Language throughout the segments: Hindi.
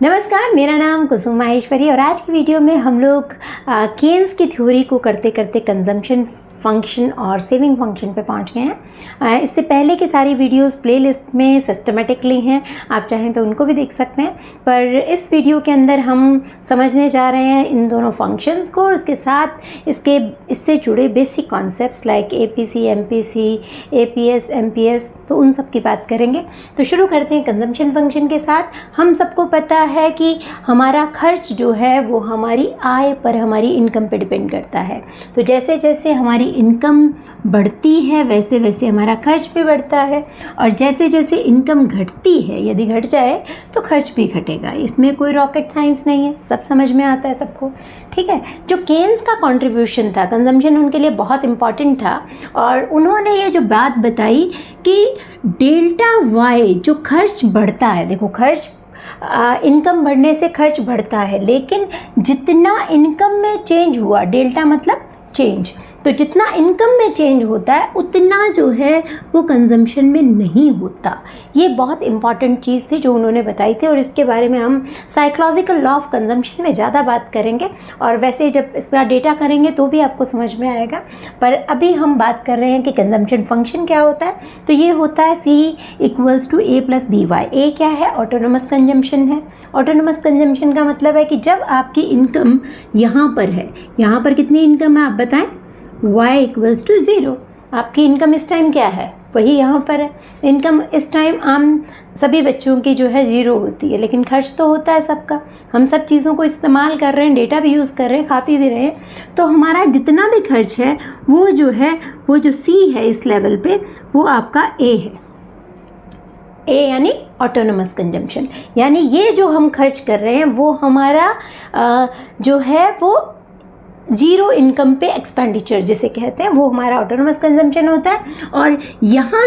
नमस्कार, मेरा नाम कुसुम माहेश्वरी और आज की वीडियो में हम लोग केन्स की थ्योरी को करते करते कंजम्पशन फंक्शन और सेविंग फंक्शन पे पहुंच गए हैं। इससे पहले की सारी वीडियोस प्लेलिस्ट में सिस्टमेटिकली हैं, आप चाहें तो उनको भी देख सकते हैं। पर इस वीडियो के अंदर हम समझने जा रहे हैं इन दोनों फंक्शंस को और उसके साथ इससे जुड़े basic concepts like APC, MPC, APS, MPS, तो उन सब की बात करेंगे। तो शुरू करते हैं कंजम्पशन फंक्शन के साथ। हम सबको पता है कि हमारा खर्च जो है वो हमारी आय पर, हमारी इनकम पर डिपेंड करता है। तो जैसे जैसे हमारी इनकम बढ़ती है वैसे वैसे हमारा खर्च भी बढ़ता है, और जैसे जैसे इनकम घटती है, यदि घट जाए तो खर्च भी घटेगा। इसमें कोई रॉकेट साइंस नहीं है, सब समझ में आता है सबको, ठीक है। जो केन्स का कंट्रीब्यूशन था, कंजम्पशन उनके लिए बहुत इंपॉर्टेंट था, और उन्होंने ये जो बात बताई कि डेल्टा वाई जो खर्च बढ़ता है, देखो खर्च इनकम बढ़ने से खर्च बढ़ता है, लेकिन जितना इनकम में चेंज हुआ, डेल्टा मतलब चेंज, तो जितना इनकम में चेंज होता है उतना जो है वो कंजम्पशन में नहीं होता। ये बहुत इंपॉर्टेंट चीज़ थी जो उन्होंने बताई थी, और इसके बारे में हम साइकोलॉजिकल लॉ ऑफ कंजम्पशन में ज़्यादा बात करेंगे, और वैसे जब इसका डेटा करेंगे तो भी आपको समझ में आएगा। पर अभी हम बात कर रहे हैं कि कंजम्पशन फंक्शन क्या होता है। तो ये होता है C = A + BY। ए क्या है? ऑटोनोमस कंजम्पशन है। ऑटोनोमस कंजम्पशन का मतलब है कि जब आपकी इनकम यहाँ पर है, यहाँ पर कितनी इनकम है आप बताएं? y = 0। आपकी इनकम इस टाइम क्या है? वही यहाँ पर है। इनकम इस टाइम आम सभी बच्चों की जो है 0 होती है, लेकिन खर्च तो होता है सबका। हम सब चीज़ों को इस्तेमाल कर रहे हैं, डेटा भी यूज़ कर रहे हैं, खा पी भी रहे हैं, तो हमारा जितना भी खर्च है वो जो है, वो जो C है इस लेवल पे, वो आपका A है। A यानी ऑटोनोमस कंजम्पशन, यानी ये जो हम खर्च कर रहे हैं वो हमारा जो है वो जीरो इनकम पे एक्सपेंडिचर जिसे कहते हैं, वो हमारा ऑटोनोमस कंजम्पशन होता है। और यहाँ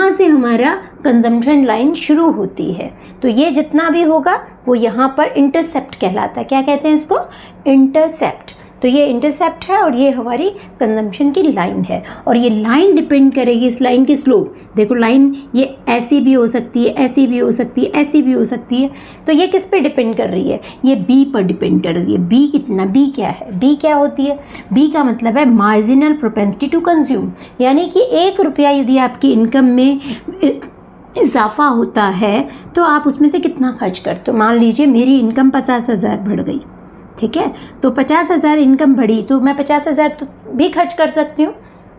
से हमारा कंजम्पशन लाइन शुरू होती है। तो ये जितना भी होगा वो यहाँ पर इंटरसेप्ट कहलाता है। क्या कहते हैं इसको? इंटरसेप्ट। तो ये इंटरसेप्ट है और ये हमारी कंजम्पशन की लाइन है, और ये लाइन डिपेंड करेगी, इस लाइन की स्लोप। देखो लाइन ये ऐसी भी हो सकती है, ऐसी भी हो सकती है, ऐसी भी हो सकती है। तो ये किस पे डिपेंड कर रही है? ये B पर डिपेंड कर रही है। B कितना? B क्या है? B क्या होती है? B का मतलब है मार्जिनल प्रोपेंसिटी टू कंज्यूम, यानी कि 1 रुपया यदि आपकी इनकम में इजाफा होता है तो आप उसमें से कितना खर्च करते हो। मान लीजिए मेरी इनकम 50,000 बढ़ गई, ठीक है, तो 50,000 इनकम बढ़ी तो मैं 50,000 तो भी खर्च कर सकती हूँ,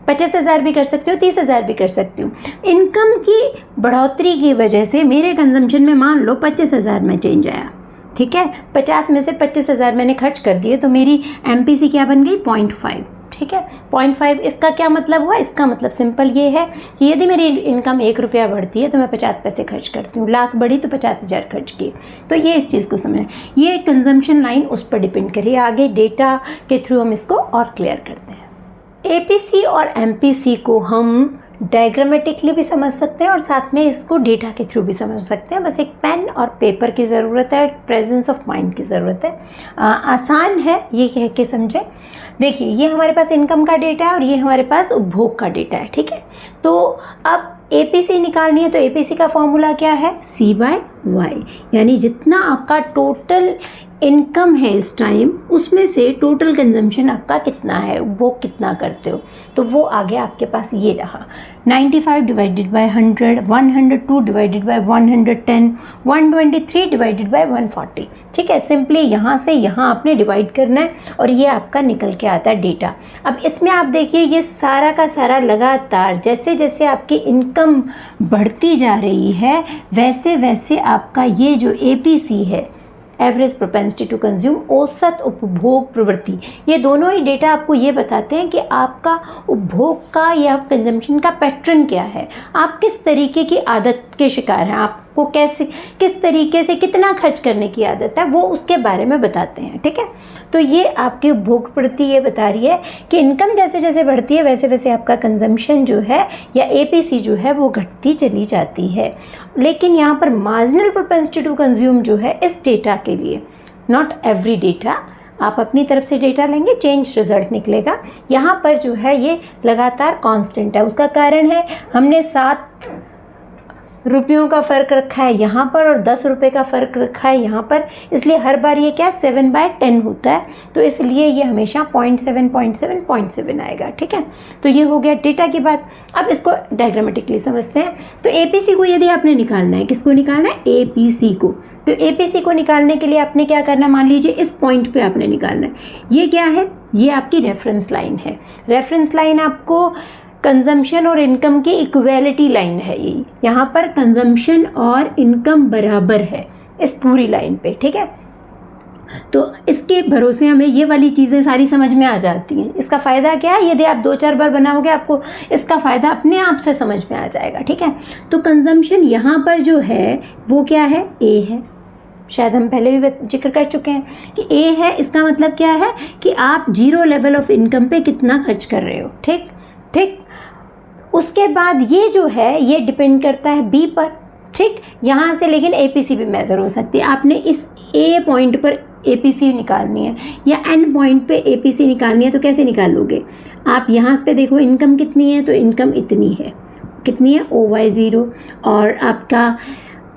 25,000 भी कर सकती हूँ, 30,000 भी कर सकती हूँ। इनकम की बढ़ोतरी की वजह से मेरे कंजम्पशन में मान लो 25,000 में चेंज आया, ठीक है, 50 में से 25,000 मैंने खर्च कर दिए, तो मेरी MPC क्या बन गई? 0.5, ठीक है। 0.5 इसका क्या मतलब हुआ? इसका मतलब सिंपल ये है कि यदि मेरी इनकम 1 रुपया बढ़ती है तो मैं 50 पैसे खर्च करती हूँ, लाख बढ़ी तो 50,000 खर्च किए। तो ये इस चीज़ को समझना, ये कंजम्पशन लाइन उस पर डिपेंड करिए। आगे डेटा के थ्रू हम इसको और क्लियर करते हैं। APC और MPC को हम डायग्रामेटिकली भी समझ सकते हैं और साथ में इसको डेटा के थ्रू भी समझ सकते हैं। बस एक पेन और पेपर की ज़रूरत है, एक प्रेजेंस ऑफ माइंड की ज़रूरत है। आसान है, ये कह के समझें। देखिए ये हमारे पास इनकम का डेटा है और ये हमारे पास उपभोग का डेटा है, ठीक है। तो अब APC निकालनी है, तो APC का फॉर्मूला क्या है? C/Y, यानी जितना आपका टोटल इनकम है इस टाइम, उसमें से टोटल कंजम्पशन आपका कितना है, उपभोग कितना करते हो, तो वो आगे आपके पास ये रहा 95 / 100, 102 / 110, 123 / 140, ठीक है। सिंपली यहाँ से यहाँ आपने डिवाइड करना है और ये आपका निकल के आता है डेटा। अब इसमें आप देखिए ये सारा का सारा लगातार जैसे जैसे आपकी इनकम बढ़ती जा रही है वैसे वैसे आपका ये जो APC है, एवरेज प्रोपेंसिटी टू कंज्यूम, औसत उपभोग प्रवृत्ति, ये दोनों ही डेटा आपको ये बताते हैं कि आपका उपभोग का या कंजम्पशन का पैटर्न क्या है, आप किस तरीके की आदत के शिकार हैं, आपको कैसे, किस तरीके से कितना खर्च करने की आदत है, वो उसके बारे में बताते हैं, ठीक है। तो ये आपकी उपभोग प्रवृत्ति ये बता रही है कि इनकम जैसे जैसे बढ़ती है वैसे वैसे आपका कंजम्पशन जो है या APC जो है वो घटती चली जाती है। लेकिन यहाँ पर मार्जिनल प्रोपेंसिटी टू कंज्यूम जो है इस डेटा के लिए, नॉट एवरी डेटा, आप अपनी तरफ से डेटा लेंगे, चेंज रिजल्ट निकलेगा। यहाँ पर जो है ये लगातार कांस्टेंट है। उसका कारण है हमने 7 रुपयों का फ़र्क रखा है यहाँ पर और 10 रुपये का फ़र्क रखा है यहाँ पर, इसलिए हर बार ये क्या 7/10 होता है, तो इसलिए ये हमेशा 0.7 आएगा। ठीक है, तो ये हो गया डेटा की बात। अब इसको डायग्रामेटिकली समझते हैं। तो एपीसी को यदि आपने निकालना है, किसको निकालना है? एपीसी को। तो एपीसी को निकालने के लिए आपने क्या करना है? मान लीजिए इस पॉइंट पे आपने निकालना है। ये क्या है? ये आपकी रेफरेंस लाइन है। रेफरेंस लाइन आपको कंजम्पशन और इनकम की इक्वेलिटी लाइन है। ये यहाँ पर कंजम्पशन और इनकम बराबर है इस पूरी लाइन पे। ठीक है, तो इसके भरोसे हमें ये वाली चीज़ें सारी समझ में आ जाती हैं। इसका फ़ायदा क्या है? यदि आप 2-4 बार बनाओगे आपको इसका फ़ायदा अपने आप से समझ में आ जाएगा। ठीक है, तो कंजम्पशन यहाँ पर जो है वो क्या है? ए है। शायद हम पहले भी जिक्र कर चुके हैं कि ए है। इसका मतलब क्या है कि आप 0 लेवल ऑफ इनकम पे कितना खर्च कर रहे हो। ठीक ठीक, उसके बाद ये जो है ये डिपेंड करता है बी पर। ठीक, यहाँ से लेकिन एपीसी भी मेज़र हो सकती है। आपने इस ए पॉइंट पर एपीसी निकालनी है या एन पॉइंट पे एपीसी निकालनी है, तो कैसे निकालोगे? आप यहाँ पे देखो इनकम कितनी है, तो इनकम इतनी है। कितनी है? OY0। और आपका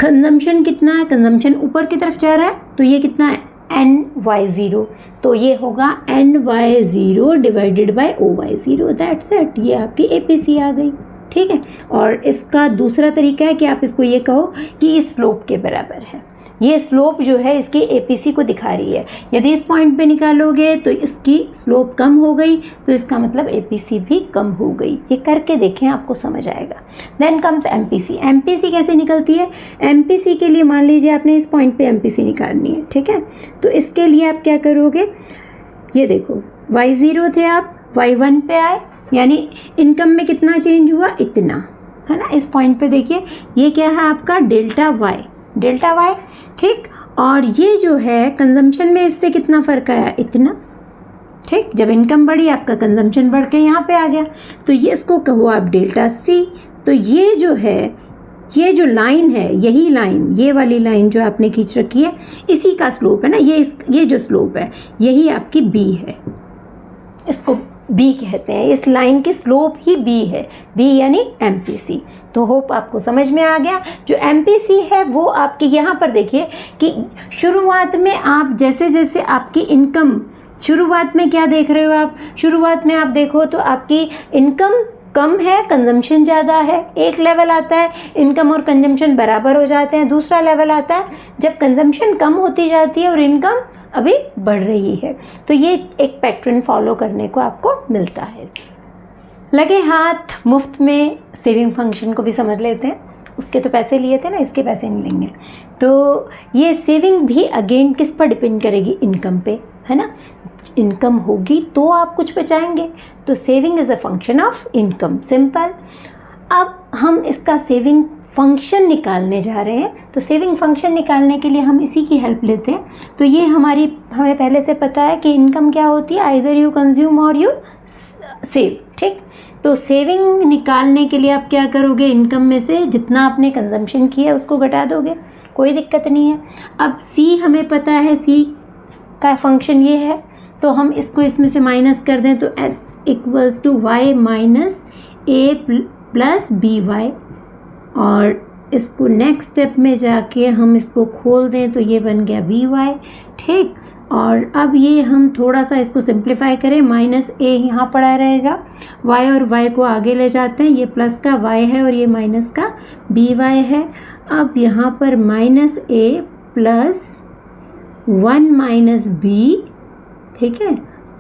कंजम्पशन कितना है? कंजम्पशन ऊपर की तरफ जा रहा है, तो ये कितना है? NY0। तो ये होगा NY0 divided by OY0। That's it, ये आपकी एपीसी आ गई। ठीक है, और इसका दूसरा तरीका है कि आप इसको ये कहो कि ये स्लोप के बराबर है। ये स्लोप जो है इसकी एपीसी को दिखा रही है। यदि इस पॉइंट पे निकालोगे तो इसकी स्लोप कम हो गई, तो इसका मतलब एपीसी भी कम हो गई। ये करके देखें, आपको समझ आएगा। Then comes MPC. एमपीसी कैसे निकलती है? एमपीसी के लिए मान लीजिए आपने इस पॉइंट पे एमपीसी निकालनी है। ठीक है, तो इसके लिए आप क्या करोगे? ये देखो Y0 थे, आप Y1 पे आए, यानी इनकम में कितना चेंज हुआ? इतना, है ना। इस पॉइंट पे देखिए ये क्या है आपका? Delta Y. ठीक, और ये जो है कंजम्पशन में इससे कितना फ़र्क आया? इतना। ठीक, जब इनकम बढ़ी आपका कंजम्पशन बढ़ के यहाँ पे आ गया, तो ये इसको कहो आप डेल्टा सी। तो ये जो है, ये जो लाइन है, यही लाइन, ये वाली लाइन जो आपने खींच रखी है, इसी का स्लोप है ना। ये जो स्लोप है यही आपकी बी है। इसको बी कहते हैं, इस लाइन की स्लोप ही बी है। बी यानी एमपीसी। तो होप आपको समझ में आ गया। जो एमपीसी है वो आपकी यहाँ पर देखिए कि शुरुआत में आप जैसे जैसे आपकी इनकम, शुरुआत में क्या देख रहे हो आप? शुरुआत में आप देखो तो आपकी इनकम कम है, कंजम्पशन ज़्यादा है। एक लेवल आता है इनकम और कंजम्पशन बराबर हो जाते हैं। दूसरा लेवल आता है जब कंजम्पशन कम होती जाती है और इनकम अभी बढ़ रही है। तो ये एक पैटर्न फॉलो करने को आपको मिलता है। लगे हाथ मुफ्त में सेविंग फंक्शन को भी समझ लेते हैं। उसके तो पैसे लिए थे ना, इसके पैसे नहीं लेंगे। तो ये सेविंग भी अगेन किस पर डिपेंड करेगी? इनकम पे, है ना। इनकम होगी तो आप कुछ बचाएंगे। तो saving is a function of income, simple. अब हम इसका सेविंग फंक्शन निकालने जा रहे हैं। तो सेविंग फंक्शन निकालने के लिए हम इसी की हेल्प लेते हैं। तो ये हमें पहले से पता है कि इनकम क्या होती है? आइदर यू कंज्यूम और यू सेव। ठीक, तो सेविंग निकालने के लिए आप क्या करोगे? इनकम में से जितना आपने कंजम्पशन किया है उसको घटा दोगे, कोई दिक्कत नहीं है। अब सी हमें पता है, सी का फंक्शन ये है, तो हम इसको इसमें से माइनस कर दें तो S = Y minus A plus BY। और इसको नेक्स्ट स्टेप में जाके हम इसको खोल दें तो ये बन गया BY। ठीक, और अब ये हम थोड़ा सा इसको सिंप्लीफाई करें, माइनस A यहाँ पड़ा रहेगा, Y और Y को आगे ले जाते हैं, ये प्लस का Y है और ये माइनस का BY है। अब यहाँ पर minus A plus 1 minus B, ठीक है,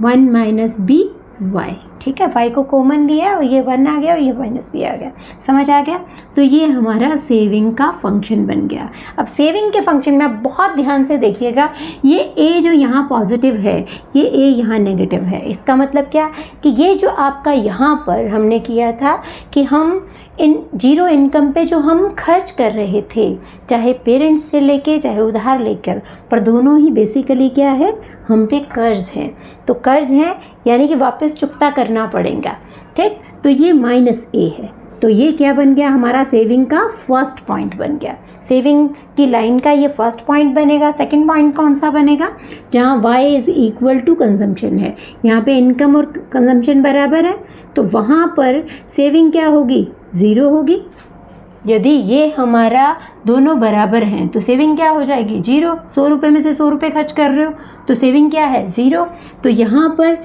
1 माइनस BY। ठीक है, y को कॉमन लिया और ये 1 आ गया और ये माइनस b आ गया। समझ आ गया? तो ये हमारा सेविंग का फंक्शन बन गया। अब सेविंग के फंक्शन में आप बहुत ध्यान से देखिएगा, ये a जो यहाँ पॉजिटिव है, ये a यहाँ नेगेटिव है। इसका मतलब क्या कि ये जो आपका यहाँ पर हमने किया था कि हम इन जीरो इनकम पे जो हम खर्च कर रहे थे, चाहे पेरेंट्स से लेके चाहे उधार लेकर, पर दोनों ही बेसिकली क्या है? हम पे कर्ज है। तो कर्ज है यानी कि वापस चुकता करना पड़ेगा। ठीक, तो ये माइनस A है। तो ये क्या बन गया? हमारा सेविंग का फर्स्ट पॉइंट बन गया। सेविंग की लाइन का ये फर्स्ट पॉइंट बनेगा। सेकंड पॉइंट कौन सा बनेगा? जहाँ y = कंजम्पशन है, यहाँ पे इनकम और कंजम्पशन बराबर है, तो वहाँ पर सेविंग क्या होगी? 0 होगी। यदि ये हमारा दोनों बराबर हैं तो सेविंग क्या हो जाएगी, 0। 100 रुपये में से 100 रुपये खर्च कर रहे हो तो सेविंग क्या है, 0। तो यहाँ पर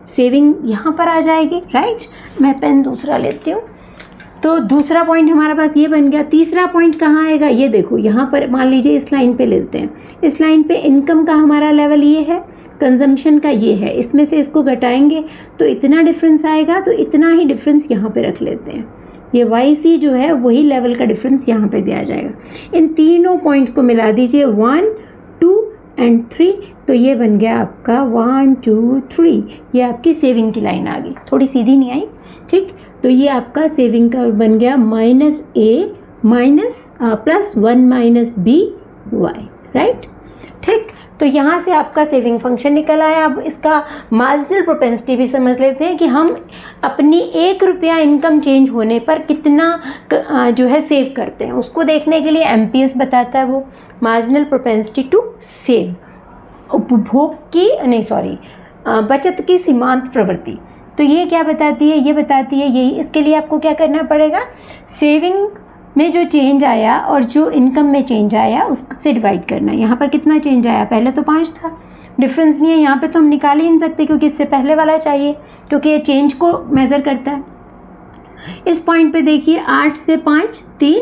सेविंग यहाँ पर आ जाएगी, राइट। मैं पेन दूसरा लेती हूँ। तो दूसरा पॉइंट हमारे पास ये बन गया। तीसरा पॉइंट कहाँ आएगा, ये देखो यहाँ पर मान लीजिए इस लाइन पे लेते हैं। इस लाइन पे इनकम का हमारा लेवल ये है, कंजम्पशन का ये है, इसमें से इसको घटाएंगे तो इतना डिफरेंस आएगा, तो इतना ही डिफरेंस यहाँ पे रख लेते हैं। ये YC जो है वही लेवल का डिफरेंस यहाँ पे दिया जाएगा। इन तीनों पॉइंट्स को मिला दीजिए 1, 2 एंड 3, तो ये बन गया आपका 1, 2, 3। ये आपकी सेविंग की लाइन आ गई, थोड़ी सीधी नहीं आई, ठीक। तो ये आपका सेविंग का बन गया -A +1 - BY, राइट, ठीक। तो यहाँ से आपका सेविंग फंक्शन निकल आया। अब इसका मार्जिनल प्रोपेंसिटी भी समझ लेते हैं कि हम अपनी 1 रुपया इनकम चेंज होने पर कितना जो है सेव करते हैं। उसको देखने के लिए MPS बताता है वो, मार्जिनल प्रोपेंसिटी टू सेव, उपभोग की नहीं सॉरी बचत की सीमांत प्रवृत्ति। तो ये क्या बताती है, ये बताती है यही। इसके लिए आपको क्या करना पड़ेगा, सेविंग में जो चेंज आया और जो इनकम में चेंज आया उससे डिवाइड करना है। यहाँ पर कितना चेंज आया, पहले तो 5 था, डिफरेंस नहीं है यहाँ पे, तो हम निकाल ही नहीं सकते क्योंकि इससे पहले वाला चाहिए, क्योंकि ये चेंज को मेज़र करता है। इस पॉइंट पे देखिए 8 से 5 3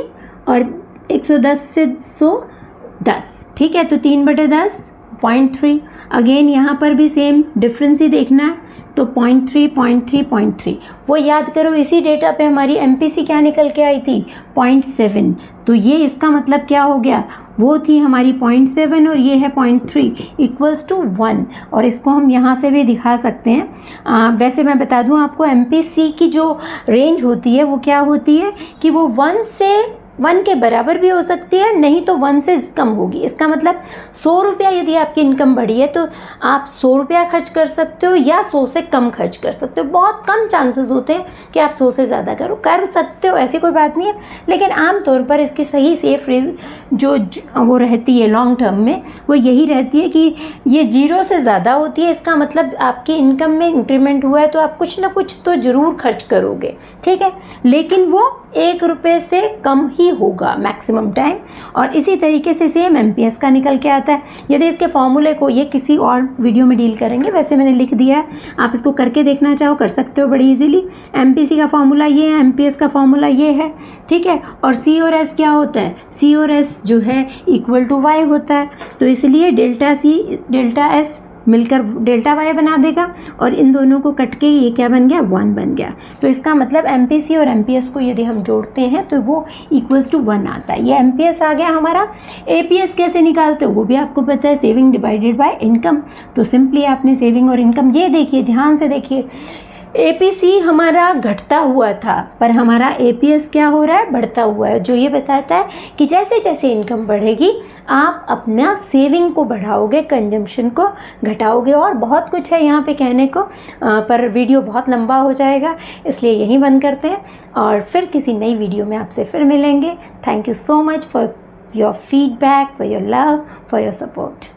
और 110 से 110, ठीक है। तो 3/10 0.3। अगेन यहाँ पर भी सेम डिफरेंस ही देखना है, तो 0.3 0.3 0.3। वो याद करो, इसी डेटा पे हमारी MPC क्या निकल के आई थी, 0.7। तो ये इसका मतलब क्या हो गया, वो थी हमारी 0.7 और ये है 0.3 = 1। और इसको हम यहाँ से भी दिखा सकते हैं। वैसे मैं बता दूँ आपको, MPC की जो रेंज होती है वो क्या होती है कि वो 1 से 1 के बराबर भी हो सकती है, नहीं तो 1 से कम होगी। इसका मतलब 100 रुपया यदि आपकी इनकम बढ़ी है तो आप 100 रुपया खर्च कर सकते हो या 100 से कम खर्च कर सकते हो। बहुत कम चांसेस होते हैं कि आप 100 से ज़्यादा कर सकते हो, ऐसी कोई बात नहीं है। लेकिन आम तौर पर इसकी सही सेफ जो वो रहती है लॉन्ग टर्म में, वो यही रहती है कि ये 0 से ज़्यादा होती है। इसका मतलब आपकी इनकम में इंक्रीमेंट हुआ है तो आप कुछ ना कुछ तो ज़रूर खर्च करोगे, ठीक है, लेकिन वो 1 रुपये से कम ही होगा मैक्सिमम टाइम। और इसी तरीके से सेम MPS का निकल के आता है। यदि इसके फॉर्मूले को, ये किसी और वीडियो में डील करेंगे, वैसे मैंने लिख दिया है, आप इसको करके देखना चाहो कर सकते हो बड़ी इजीली। MPC का फॉर्मूला ये है, MPS का फॉर्मूला ये है, ठीक है। और C और S क्या होता है, C और S जो है =Y होता है। तो इसलिए ΔC ΔS मिलकर ΔY बना देगा और इन दोनों को कट के ये क्या बन गया, 1 बन गया। तो इसका मतलब MPC और MPS को यदि हम जोड़ते हैं तो वो =1 आता है। ये MPS आ गया हमारा। APS कैसे निकालते हो वो भी आपको पता है, सेविंग डिवाइडेड बाय इनकम। तो सिंपली आपने सेविंग और इनकम, ये देखिए ध्यान से देखिए, APC हमारा घटता हुआ था पर हमारा APS क्या हो रहा है, बढ़ता हुआ है। जो ये बताता है कि जैसे जैसे इनकम बढ़ेगी आप अपना सेविंग को बढ़ाओगे, कंजम्पशन को घटाओगे। और बहुत कुछ है यहाँ पे कहने को, पर वीडियो बहुत लंबा हो जाएगा, इसलिए यहीं बंद करते हैं और फिर किसी नई वीडियो में आपसे फिर मिलेंगे। Thank you so much for your feedback, for your love, for your support.